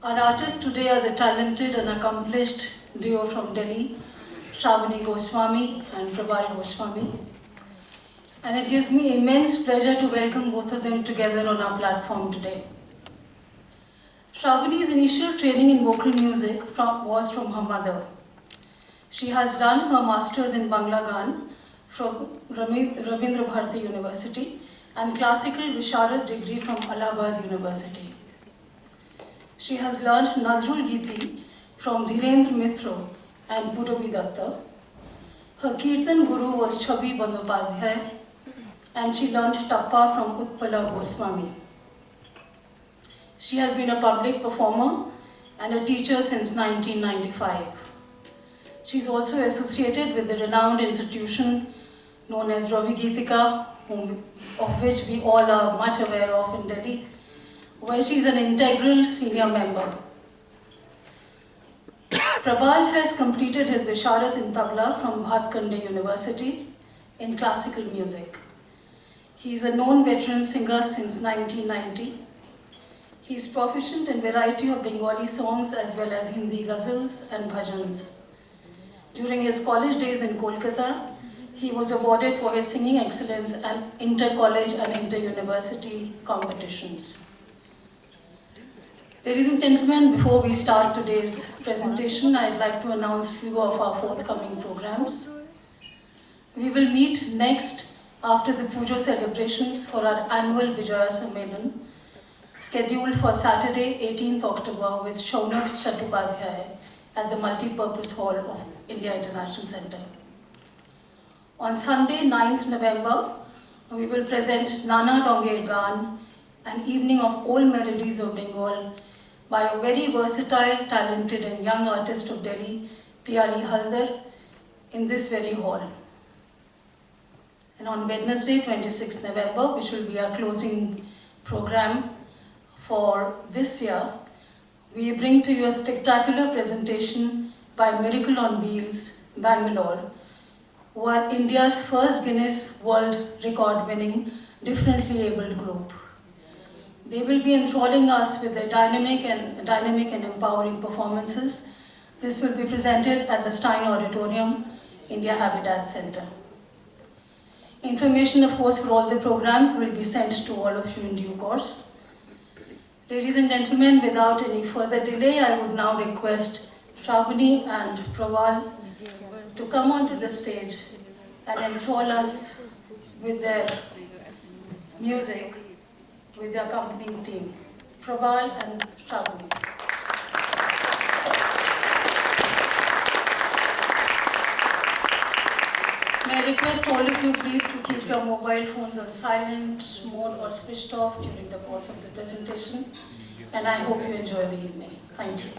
Our artists today are the talented and accomplished duo from Delhi, Shravani Goswami and Prabal Goswami. And it gives me immense pleasure to welcome both of them together on our platform today. Shravani's initial training in vocal music was from her mother. She has done her masters in Bangla Gan from Rabindra Bharati University and classical Visharad degree from Allahabad University. She has learned Nazrul Giti from Dhirendra Mitro and Purabi Datta. Her Kirtan guru was Chhabi Bandyopadhyay and she learned Tappa from Utpala Goswami. She has been a public performer and a teacher since 1995. She is also associated with the renowned institution known as Ravi Geetika, of which we all are much aware of in Delhi, where she is an integral senior member. Prabal has completed his Visharad in Tabla from Bhatkande University in classical music. He is a known veteran singer since 1990. He is proficient in variety of Bengali songs as well as Hindi ghazals and bhajans. During his college days in Kolkata, he was awarded for his singing excellence at inter-college and inter-university competitions. Ladies and gentlemen, before we start today's presentation, I'd like to announce a few of our forthcoming programs. We will meet next after the Pujo celebrations for our annual Vijaya Sammelan, scheduled for Saturday, 18th October with Shaunak Chattopadhyay at the Multipurpose Hall of India International Center. On Sunday, 9th November, we will present Nana Ronge Gan, an evening of old melodies of Bengal by a very versatile, talented and young artist of Delhi, Piyali Haldar, in this very hall. And on Wednesday, 26th November, which will be our closing program for this year, we bring to you a spectacular presentation by Miracle on Wheels, Bangalore, who are India's first Guinness World Record-winning, differently abled group. They will be enthralling us with their dynamic and empowering performances. This will be presented at the Stein Auditorium, India Habitat Center. Information, of course, for all the programs will be sent to all of you in due course. Ladies and gentlemen, without any further delay, I would now request Shravani and Prabal to come onto the stage and enthrall us with their music, with the accompanying team. Prabal and Shravani. May I request all of you please to keep your mobile phones on silent mode or switched off during the course of the presentation, and I hope you enjoy the evening. Thank you.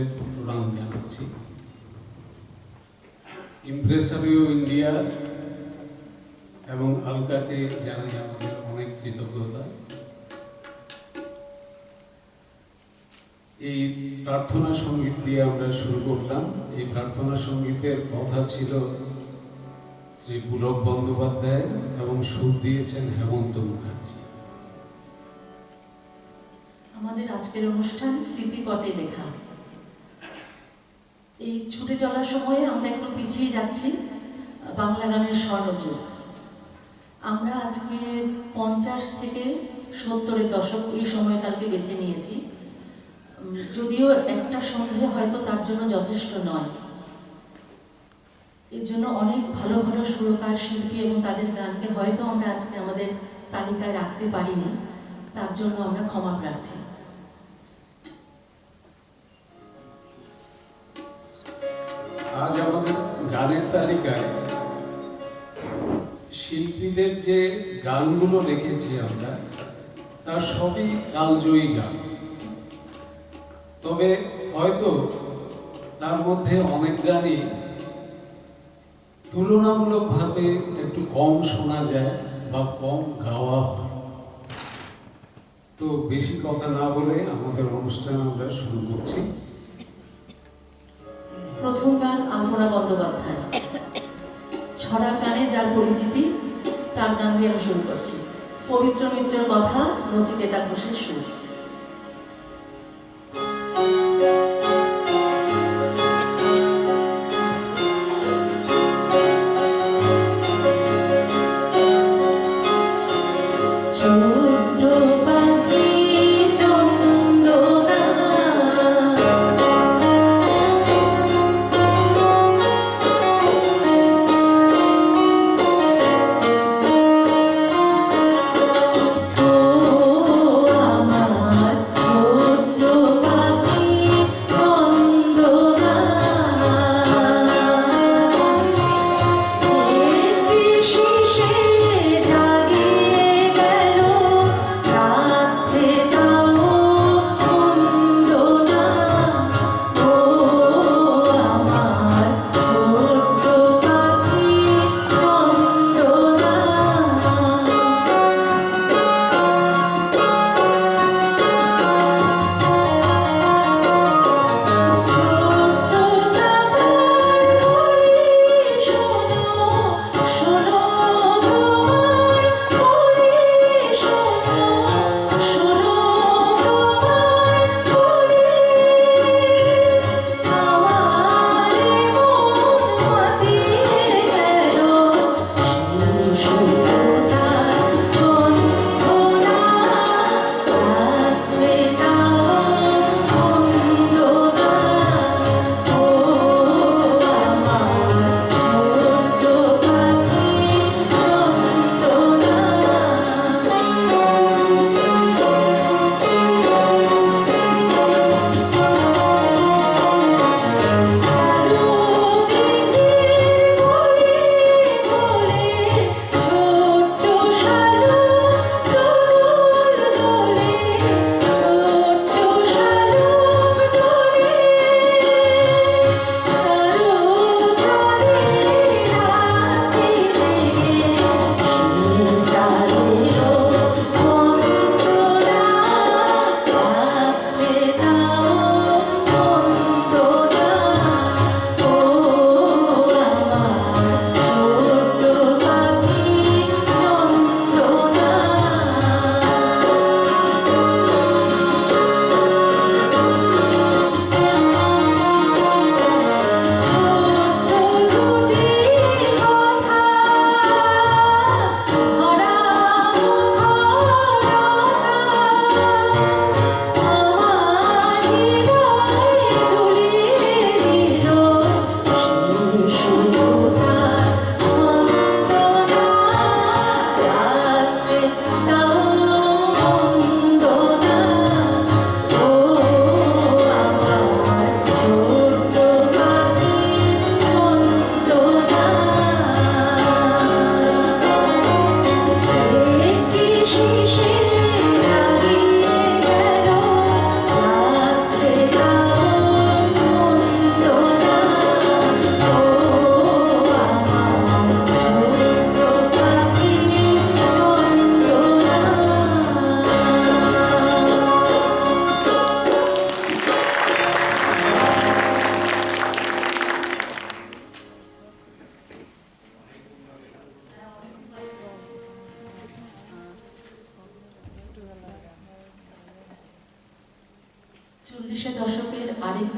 সকলের প্রণাম জানাচ্ছি। ইমপ্রেসারিও India এবং আলকাকে জানাই আমাদের অনেক কৃতজ্ঞতা। এই প্রার্থনা সঙ্গীত দিয়ে আমরা শুরু করলাম। এই প্রার্থনা সঙ্গীতের কথা ছিল শ্রী পুলক বন্দ্যোপাধ্যায় এবং সুর দিয়েছেন হেমন্ত মুখার্জি। আমাদের আজকের অনুষ্ঠান স্মৃতিপটে লেখা। এই ছুটে চলার সময়ে আমরা একটু পিছিয়ে যাচ্ছি বাংলা গানের স্বর্ণযুগ। আমরা আজকে 50 থেকে 70-এর দশক এই সময়কালকে বেছে নিয়েছি, যদিও একটা সন্ধে হয়তো তার জন্য যথেষ্ট নয়। এর জন্য অনেক ভালো ভালো সুরকার, শিল্পী এবং তাদের গানকে হয়তো আমরা আজকে আমাদের তালিকায় রাখতে পারিনি, তার জন্য আমরা ক্ষমা প্রার্থী। আজ আমাদের গানের তালিকায় শিল্পীদের যে গানগুলো রেখেছি আমরা, তার সবই কালজয়ী গান। তবে হয়তো তার মধ্যে অনেক গানই তুলনামূলকভাবে একটু কম শোনা যায় বা কম গাওয়া হয়। তো বেশি কথা না বলে আমাদের অনুষ্ঠান আমরা শুরু করছি। প্রথম গান আলপনা বন্দ্যোপাধ্যায়, ছড়ার গানে যার পরিচিতি, তার গান দিয়ে আমি শুরু করছি। পবিত্র মিত্রের কথা, নচিকেতা ঘোষের সুর। আমার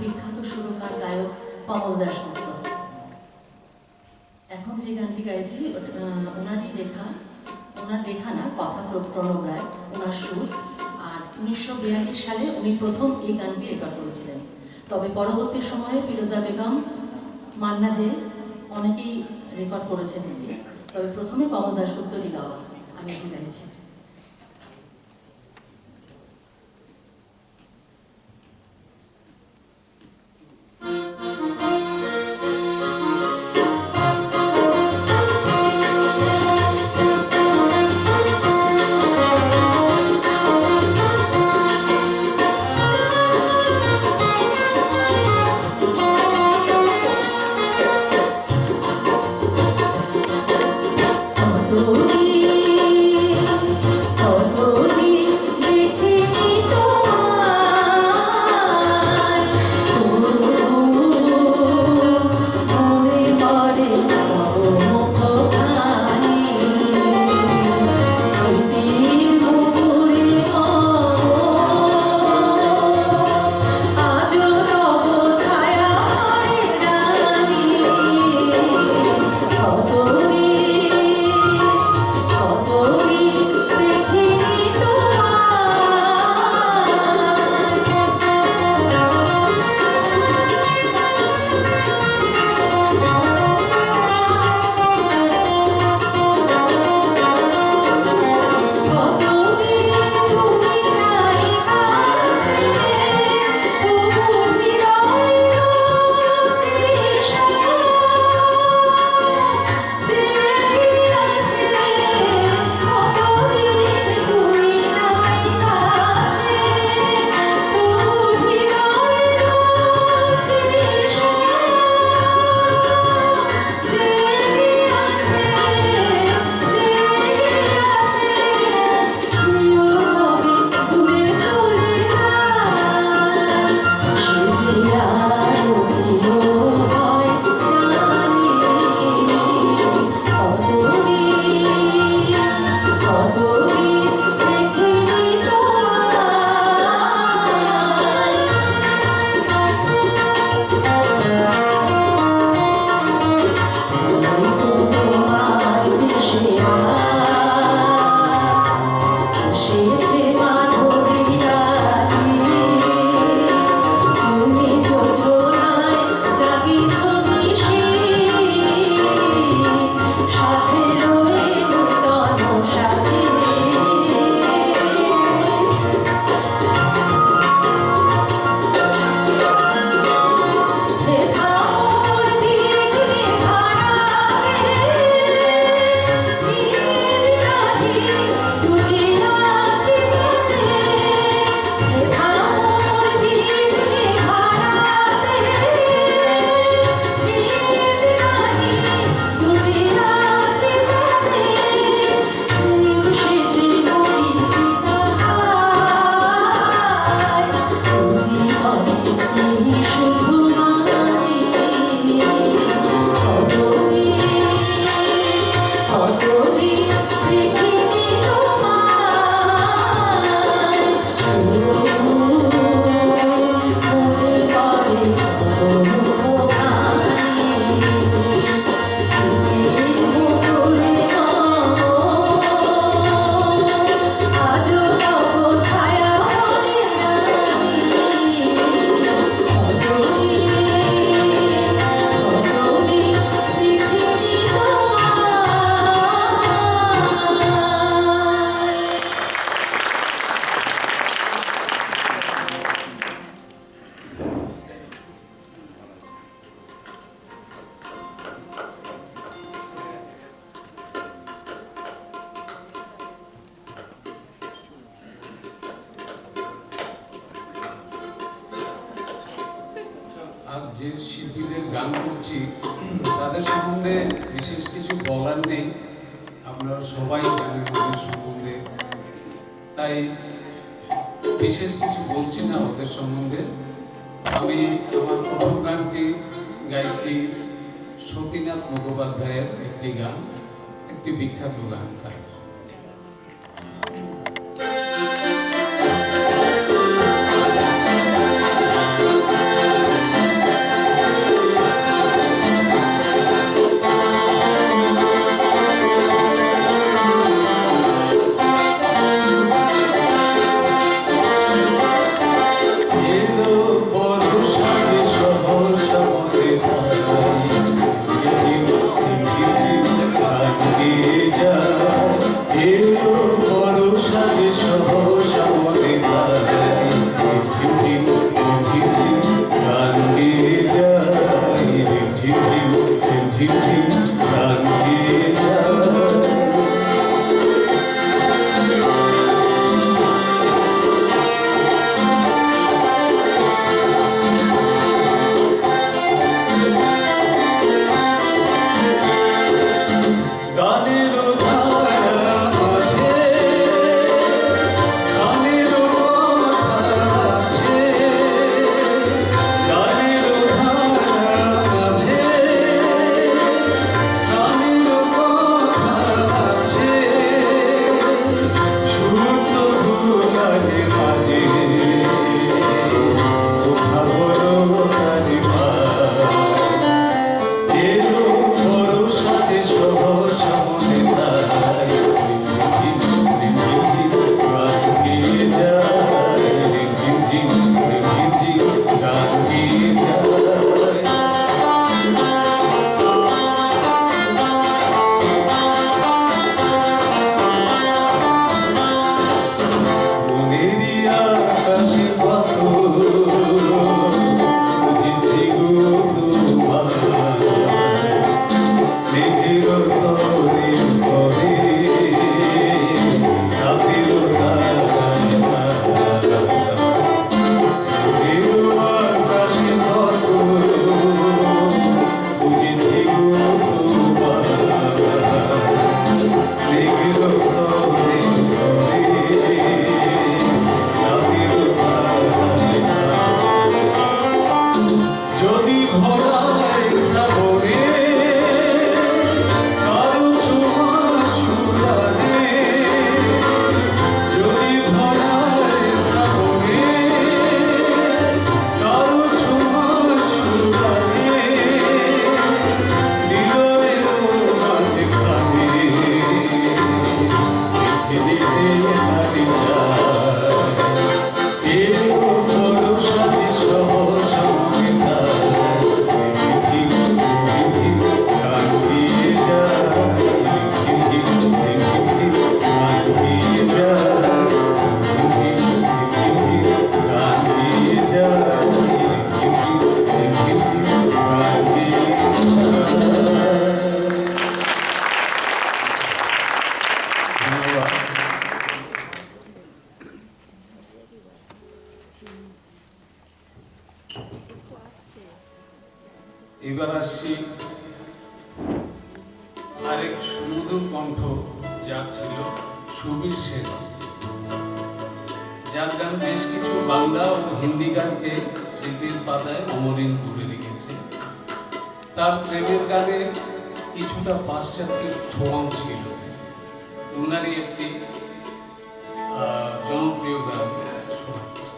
বিখ্যাত সুরকার গায়ক কমল দাশগুপ্ত। এখন যে গানটি গাইছি ওনারই লেখা, ওনার লেখা না, কথা প্রণব রায়, ওনার সুর। আর 1942 সালে উনি প্রথম এই গানটি রেকর্ড করেছিলেন। তবে পরবর্তী সময়ে ফিরোজা বেগম, মান্না দে অনেকেই রেকর্ড করেছেন এটি। তবে প্রথমে কমল দাশগুপ্তরই গাওয়া, আমি এটি গাইছি। আর যে শিল্পীদের গান করছি তাদের সম্বন্ধে বিশেষ কিছু বলার নেই, আপনারা সবাই জানেন ওদের সম্বন্ধে, তাই বিশেষ কিছু বলছি না ওদের সম্বন্ধে। আমি আমার প্রথম গানটি গাইছি সতীনাথ মুখোপাধ্যায়ের একটি গান, একটি বিখ্যাত গান তার। যদি ভরায় শ্রাবণে কারো ছোঁয়া সুরানে, যদি ভরায় শ্রাবণে কারো ছোঁয়া সুরানে, হৃদয়ের মাঝখানে লিখে দিতে পারি এবার আসছি আরেক সুমধুর কণ্ঠ, যার ছিল সুবীর সেন, যার গান বেশ কিছু বাংলা ও হিন্দি গানকে স্মৃতির পাতায় অমলিন করে রেখেছে। তার প্রেমের গানে কিছুটা পাশ্চাত্যের ছোঁয়াও ছিল। ওনারই একটি জনপ্রিয় গান শোনাচ্ছি।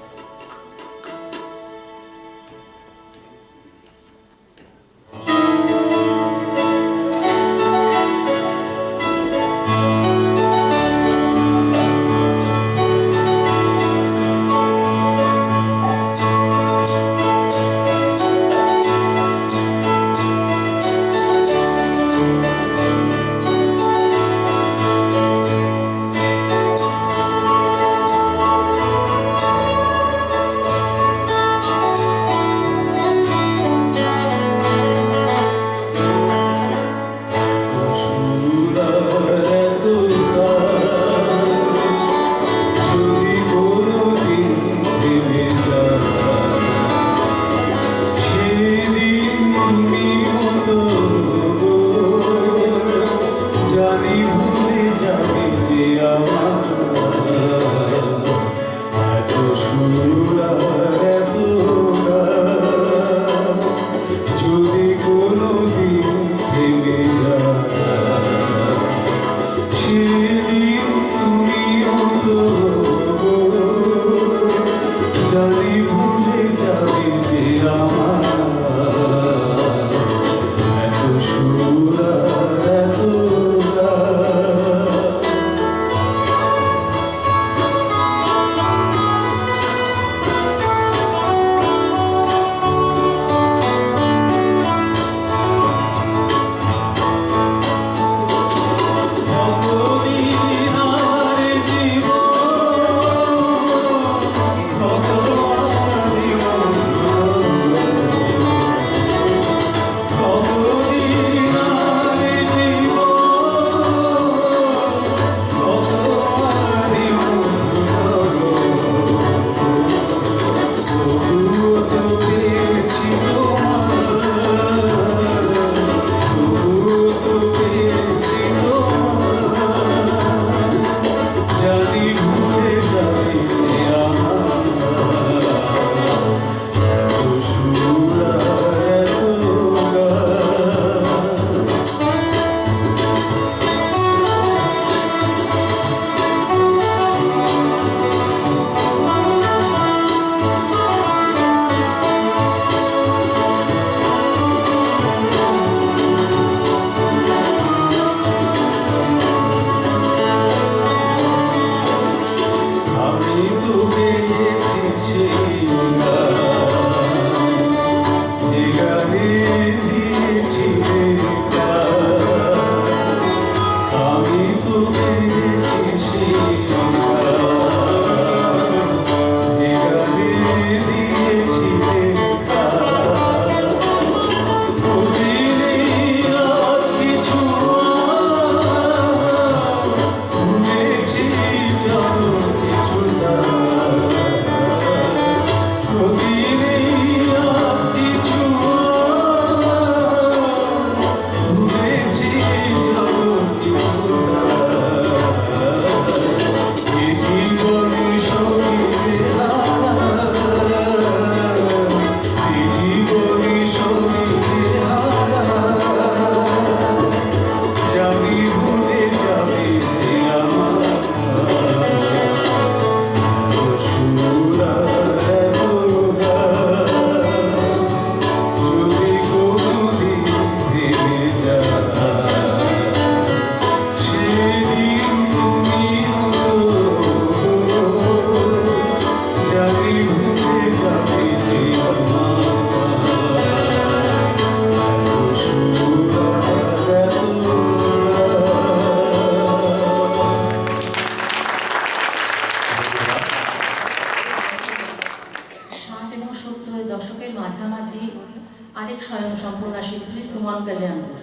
আরেক স্বয়ংসম্পূর্ণা শিল্পী সুমন কল্যাণপুর।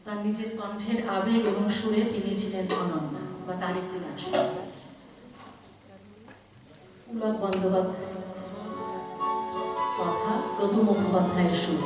তার নিজের কণ্ঠের আবেগ এবং সুরে তিনি ছিলেন অনন্য, বা তার একটি গান শোনাবো। পুলক বন্দ্যোপাধ্যায় কথা, প্রথম মুখোপাধ্যায়ের সুর।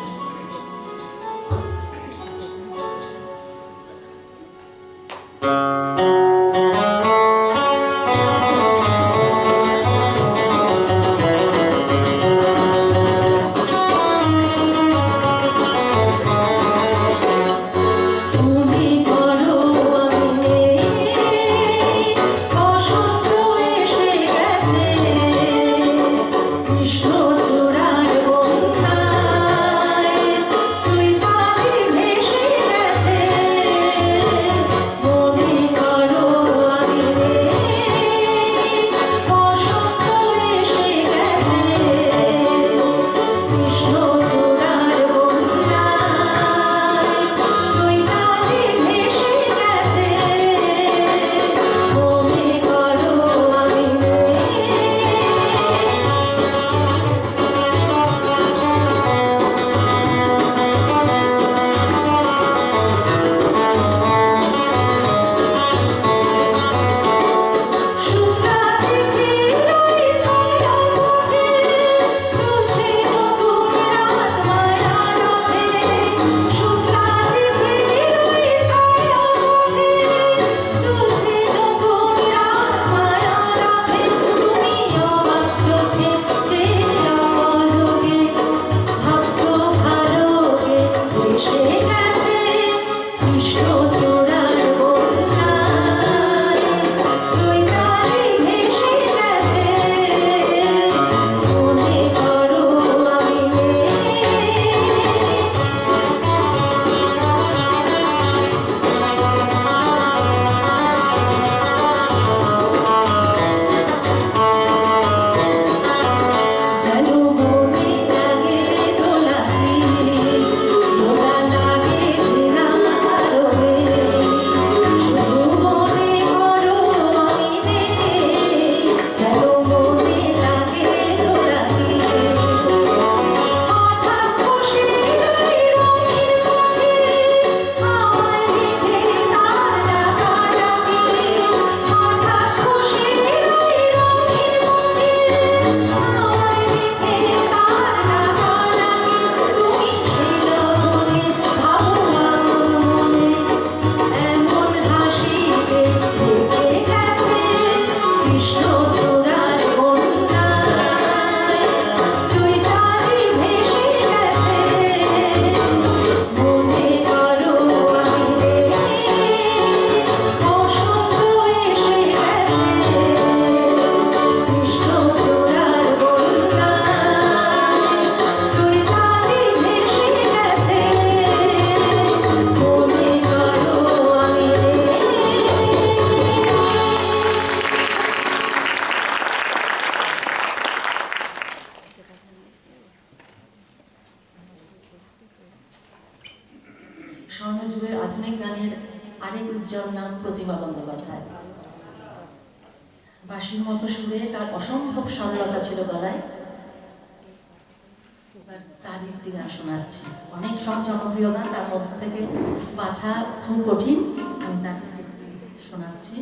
স্বর্ণযুগের আধুনিক গানের আরেক উজ্জ্বল নাম প্রতিমা বন্দ্যোপাধ্যায়। বাঁশির মতো সুরে তার অসম্ভব সরলতা ছিল গলায়। তার একটি গান শোনাচ্ছি, অনেক সব জনপ্রিয় গান, তার মধ্যে থেকে বাছা খুব কঠিন, আমি তার থেকে শোনাচ্ছি।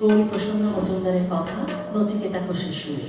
গৌরী প্রসন্ন মজুমদারের কথা নচিকেতা ঘোষের সুরে।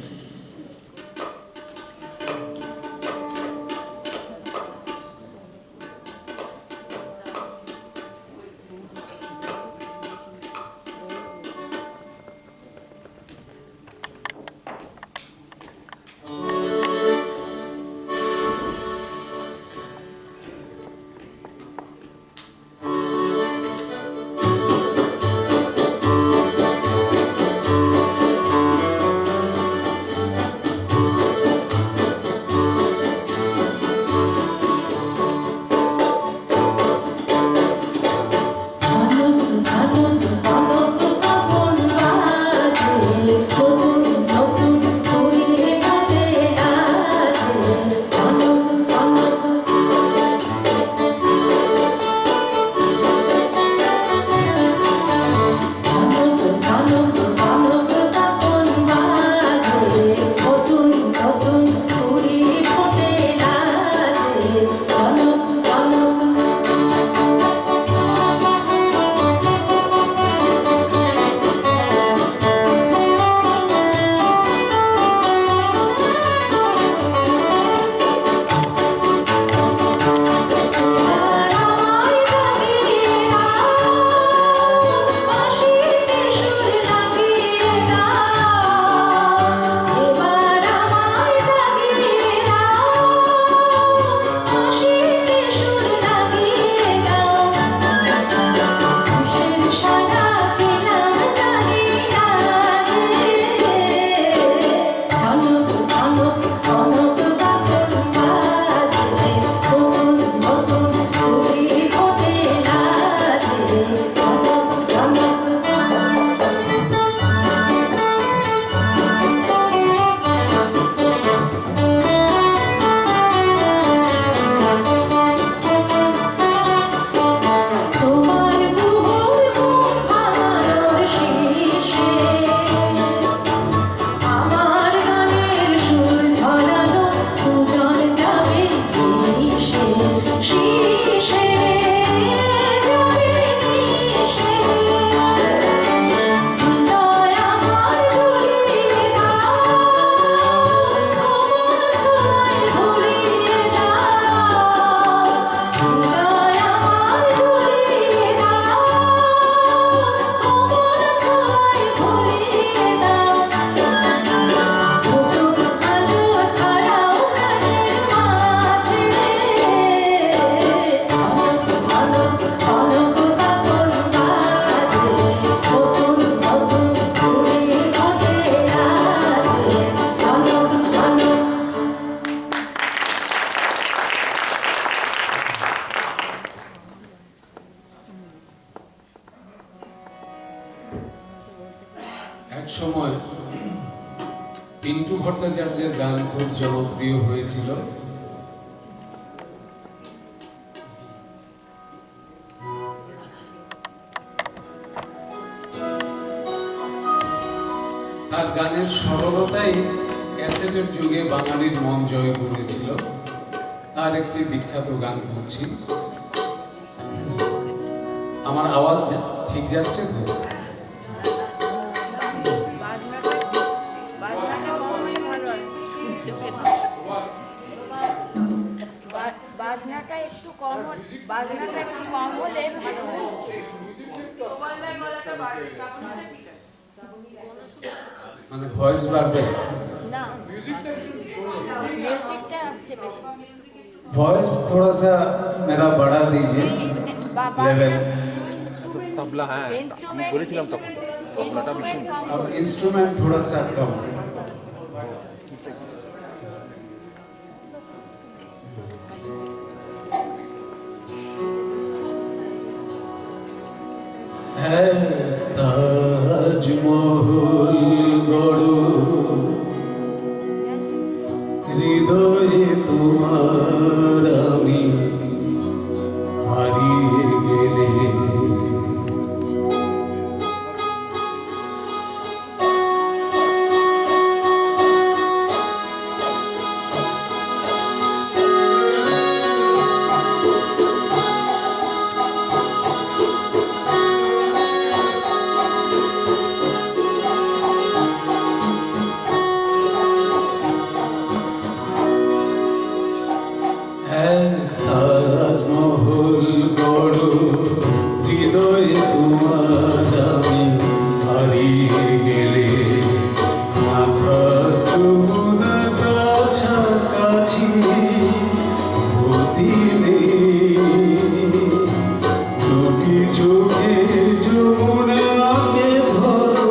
এক সময় পিন্টু ভট্টাচার্যের গান খুব জনপ্রিয় হয়েছিল। তার গানের সরলতাই ক্যাসেটের যুগে বাঙালির মন জয় করেছিল। তার একটি বিখ্যাত গান বলছি, আমার আওয়াজ ঠিক যাচ্ছে তো? বাজনাটা একটু কম হলে ভালো হয়। মানে ভয়েস বাড়বে না, মিউজিকটা আসছে বেশি। वॉइस थोड़ा सा मेरा बढ़ा दीजिए लेवल। तबला है আমি বলেছিলাম তখন তবলাটা বেশি अब इंस्ट्रूमेंट थोड़ा सा कम। है ताजमहल गड़ो হৃদয়ে তোমার আমি হারিয়ে গেলে চোখে যমুনাকে ধরো,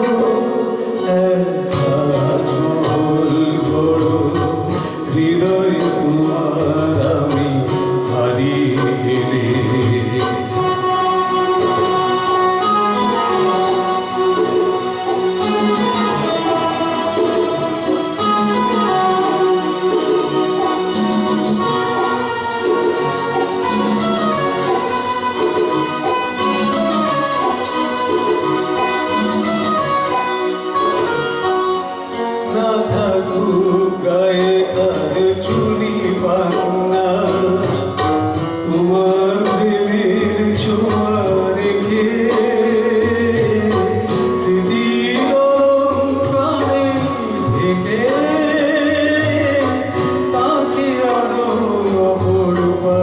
এক তাজমহল গড়ো, হৃদয় তোমার আমি হারিয়ে গেলে। না থাকুক গায়ে তার চুনি পান্না, তোমার প্রেমের ছোঁয়া রেখে প্রীতির অলংকারে ঢেকে তাকে আরো অপরূপা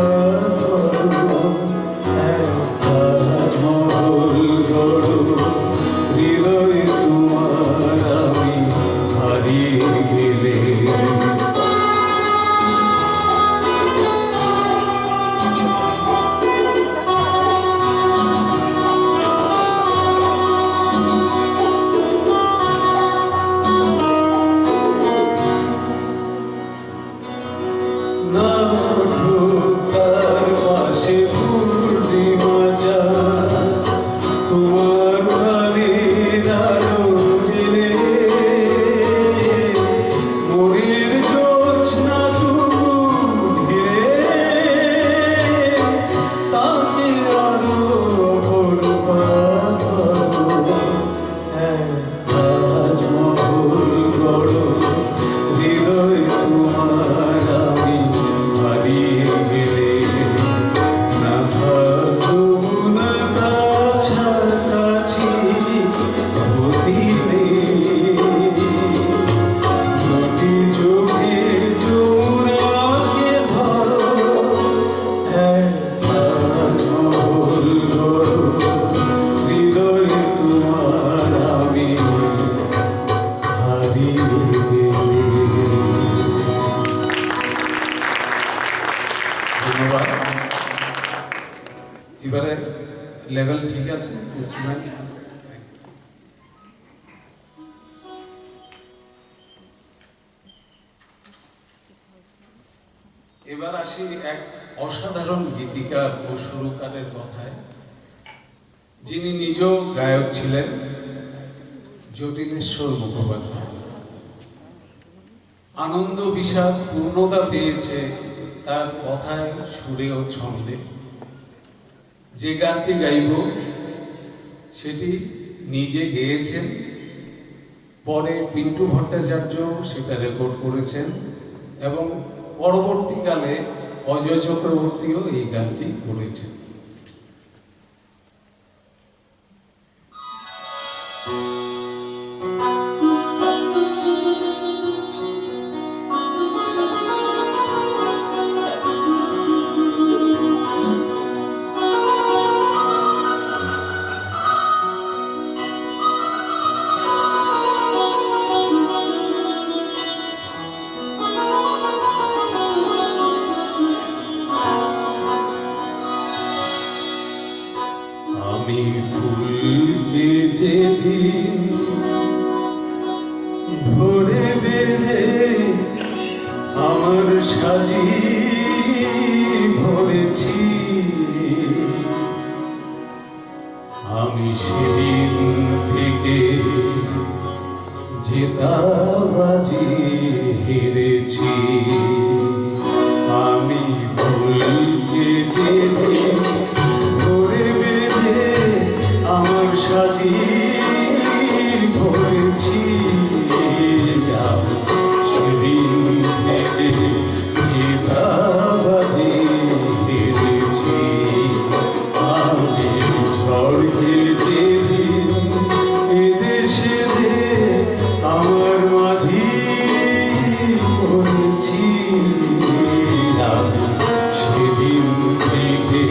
করো। এক তাজমহল গড়ো, হৃদয় তোমার আমি হারিয়ে গেলে। না উঠুক তার পাশে পূর্ণিমা চাঁদ, তোমার প্রাণের আলো জেলে মনের জ্যোৎস্নাটুকু ঘিরে তাকে আরো অপরূপা করো। এক তাজমহল গড়ো, হৃদয় তোমার আমি হারিয়ে গেলে। না যমুনা কাছাকাছি হতে নেই, দুটি চোখে যমুনাকে ধরো, এক তাজমহল গড়ো, হৃদয় তোমার আমি হারিয়ে গেলে। ধন্যবাদ। এবারে লেভেল ঠিক আছে ইনস্ট্রুমেন্ট। এবার আসি এক অসাধারণ গীতিকার ও সুরকারের কথায়, যিনি নিজেও গায়ক ছিলেন, জটিলেশ্বর মুখোপাধ্যায়। আনন্দ বিষাদ পূর্ণতা পেয়েছে তার কথায়, সুরে ও ছন্দে। যে গানটি গাইব সেটি নিজে গেয়েছেন, পরে পিন্টু ভট্টাচার্য সেটা রেকর্ড করেছেন এবং পরবর্তীকালে অজয় চক্রবর্তীও এই গানটি করেছেন। আমি ফুলকে যেদিন ধরে বেঁধে আমার সাজি ভরেছি, আমি সেদিন থেকে জেতাবাজি হেরেছি। আমি ফুলকে যেদিন ধরে বেঁধে আমার সাজি ভরেছি, সেদিন থেকে জেতাবাজি হেরেছি। আমি ঝড়কে যেদিন এদেশে যে আমার মাঝি করেছি, আমি সেদিন থেকে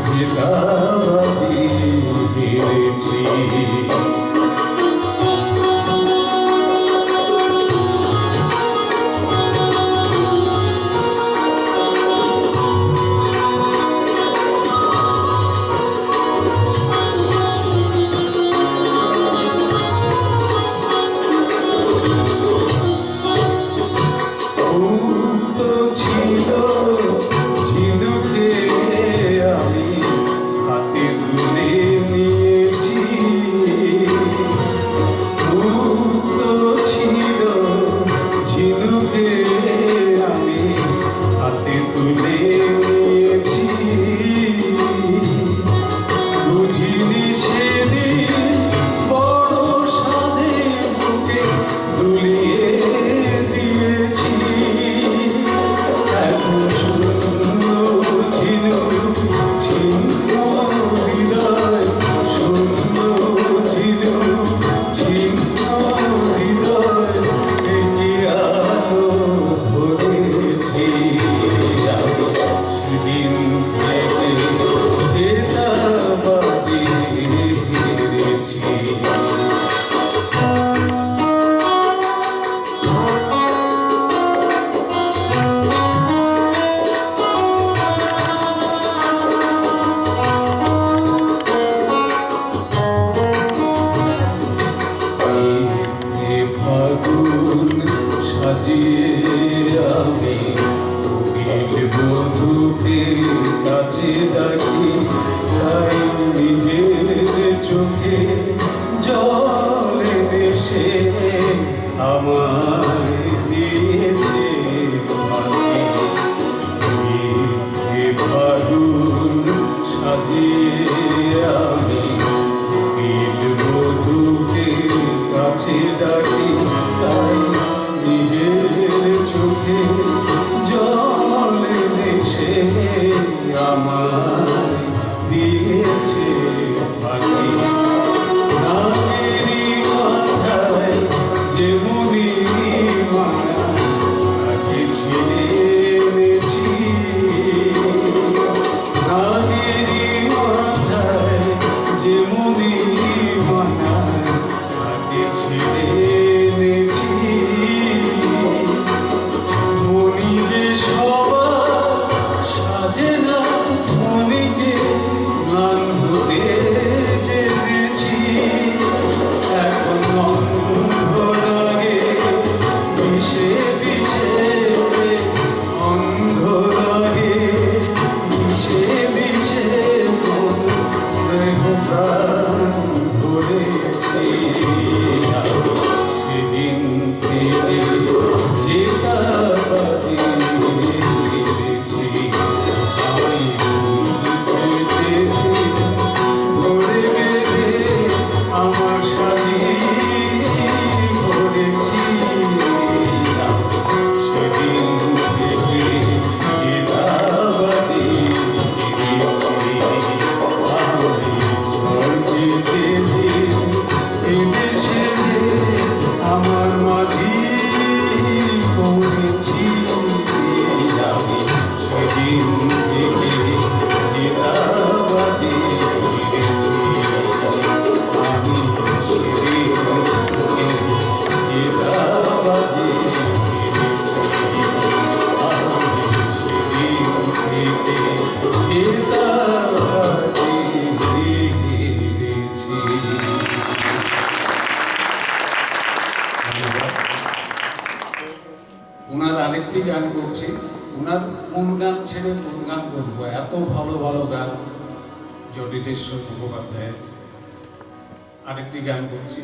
জেতাবাজি হেরেছি। যে হেরেছি, আমি সেদিন থেকে জেতাতে হেরেছি। ওনার আরেকটি গান করছি, ওনার কোন গান ছেড়ে কোন গান করবো, এত ভালো ভালো গান জটিলেশ্বর মুখোপাধ্যায়ের। আরেকটি গান করছি।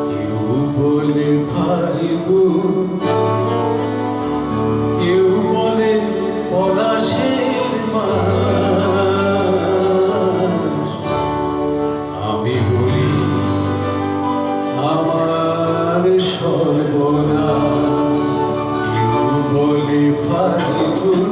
কেউ বলে ফাল্গুন, কেউ বলে পলাশের মাস, আমি বলি আমার সর্বনাশ। কেউ বলে ফাল্গুন,